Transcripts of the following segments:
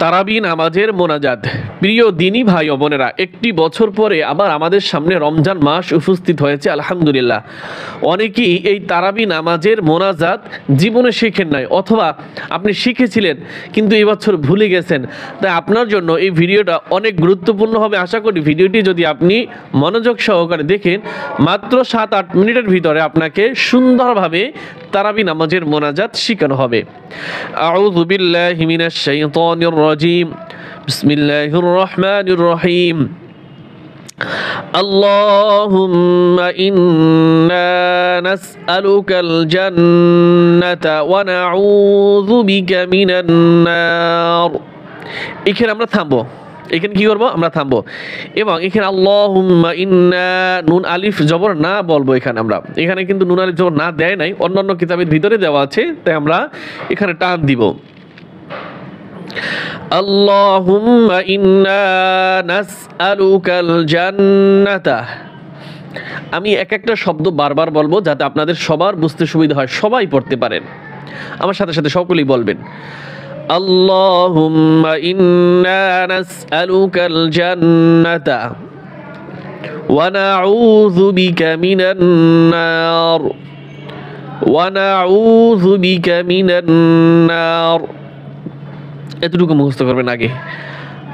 তারাবি নামাজের মোনাজাত। প্রিয় দিনী ভাই ও বোনেরা, একটি বছর পরে আবার আমাদের সামনে রমজান মাস উপস্থিত হয়েছে আলহামদুলিল্লাহ। অনেকেই এই তারাবি নামাজের মোনাজাত জীবনে শিখেন নাই, অথবা আপনি শিখেছিলেন কিন্তু এই বছর ভুলে গেছেন। তাই আপনার জন্য এই ভিডিওটা অনেক গুরুত্বপূর্ণ হবে। আশা করি ভিডিওটি যদি আপনি মনোযোগ সহকারে দেখেন, মাত্র 7-8 মিনিটের ভিতরে আপনাকে সুন্দরভাবে তারাবি নামাজের মোনাজাত শেখানো হবে। আউযু বিল্লাহি মিনাশ শাইতানির রাজিম। বিসমিল্লাহির রহমানির রহিম। আল্লাহুম্মা ইন্না নাসআলুকাল জান্নাতা ওয়া নাউযু বিকা মিনান নার। এখানে আমরা থামবো। এখানে কি করবো? আমরা থামবো এবং এখানে আল্লাহুম্মা ইন্না, নুন আলিফ জবর না বলবো। এখানে কিন্তু নুন আলিফ জবর না দেয় নাই, অন্যান্য কিতাবের ভিতরে দেওয়া আছে, তাই আমরা এখানে টান দিব। আল্লাহুম্মা ইন্না নাসআলুকাল জান্নাতা। আমি এক একটা শব্দ বারবার বলবো যাতে আপনাদের সবার বুঝতে সুবিধা হয়, সবাই পড়তে পারেন। আমার সাথে সাথে সকলেই বলবেন। আল্লাহুম্মা ইন্না নাসআলুকাল জান্নাতা ওয়া নাউযু বিকা মিনান নার ওয়া নাউযু বিকা মিনান নার। এতটুকু মুখস্থ করবেন আগে।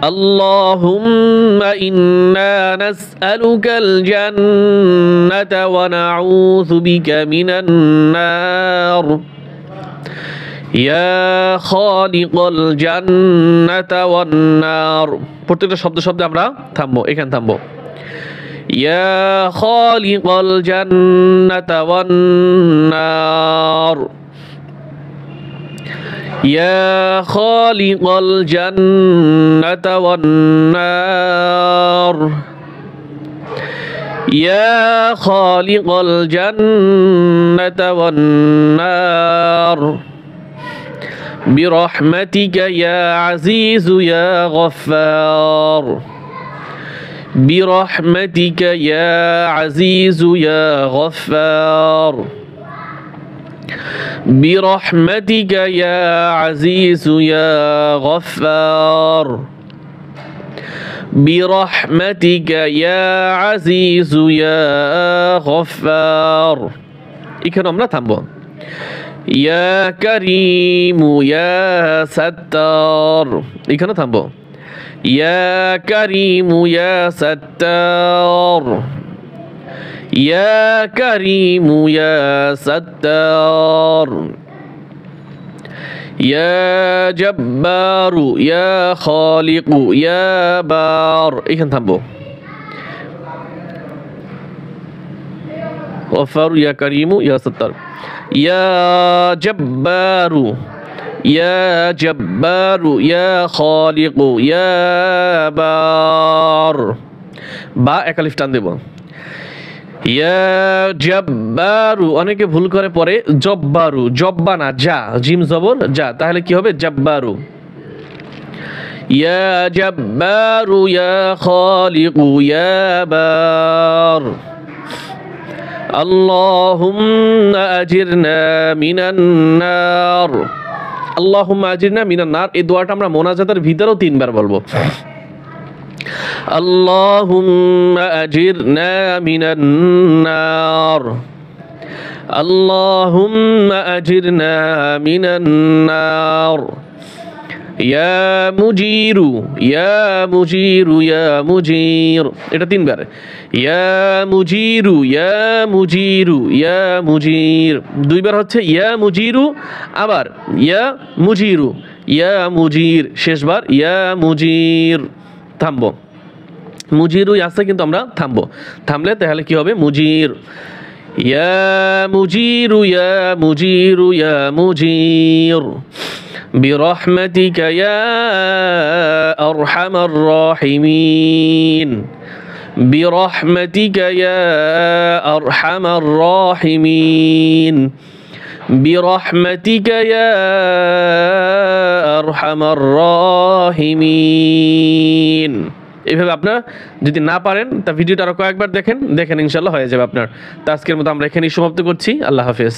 আল্লাহুম্মা ইন্না নাসআলুকাল জান্নাতা ওয়া নাউযু বিকা মিনান নার ইয়া খালিকাল জান্নাতা ওয়ান নার। প্রত্যেকটা শব্দ শব্দে আমরা থামবো, এখানে থামবো। ইয়া খালিকাল জান্নাতা ওয়ান নার ইয়া খালিকাল জান্নাতা ওয়ান নার ইয়া খালিকাল জান্নাতা ওয়ান নার برحمتك يا عزيز يا غفار برحمتك يا عزيز يا غفار برحمتك يا عزيز يا غفار برحمتك يا عزيز يا غفار। এখানে আমরা থামবো। ইয়া কারীমু ইয়া সাত্তার। এখানে থামবো। ইয়া কারীমু ইয়া সাত্তার ইয়া কারীমু ইয়া সাত্তার ইয়া জব্বারু ইয়া খালিকু ইয়া বার। এখানে থামবো। গফারু ইয়া কারীমু ইয়া সাত্তার ইয়া জব্বারু ইয়া জব্বারু ইয়া খালিকু ইয়া বার। বা একালিফ টান দেব। ইয়া জব্বারু, অনেকে ভুল করে পরে জব্বারু, জব্বা না, যা, জিম জবর যা, তাহলে কি হবে? জব্বারু। ইয়া জব্বারু ইয়া খালিকু ইয়া বার। আল্লাহুম্মা আজিরনা মিনান নার। আল্লাহুম্মা আজিরনা মিনান নার, এই দোয়াটা আমরা মোনাজাতের ভিতরেও 3 বার বলবো। আল্লাহুম্মা আজিরনা মিনান নার আল্লাহুম্মা আজিরনা মিনান নার ইয়া মুজিরু ইয়া মুজিরু ইয়া মুজির। এটা 3 বার। ইয়া মুজিরু ইয়া মুজিরু ইয়া মুজির। 2 বার হচ্ছে ইয়া মুজিরু, আবার ইয়া মুজিরু ইয়া মুজির, শেষবার ইয়া মুজির। থামবো। মুজিরু আছে কিন্তু আমরা থামবো। থামলে তাহলে কি হবে? মুজির। ইয়া মুজিরু ইয়া মুজিরু ইয়া মুজির برحمتك يا أرحم الراحمين برحمتك يا أرحم الراحمين برحمتك يا أرحم الراحمين। এইভাবে আপনারা যদি না পারেন তা ভিডিওটা আরো কয়েকবার দেখেন, ইনশাআল্লাহ হয়ে যাবে আপনার। তো আজকের মতো আমরা এখানেই সমাপ্ত করছি। আল্লাহ হাফেজ।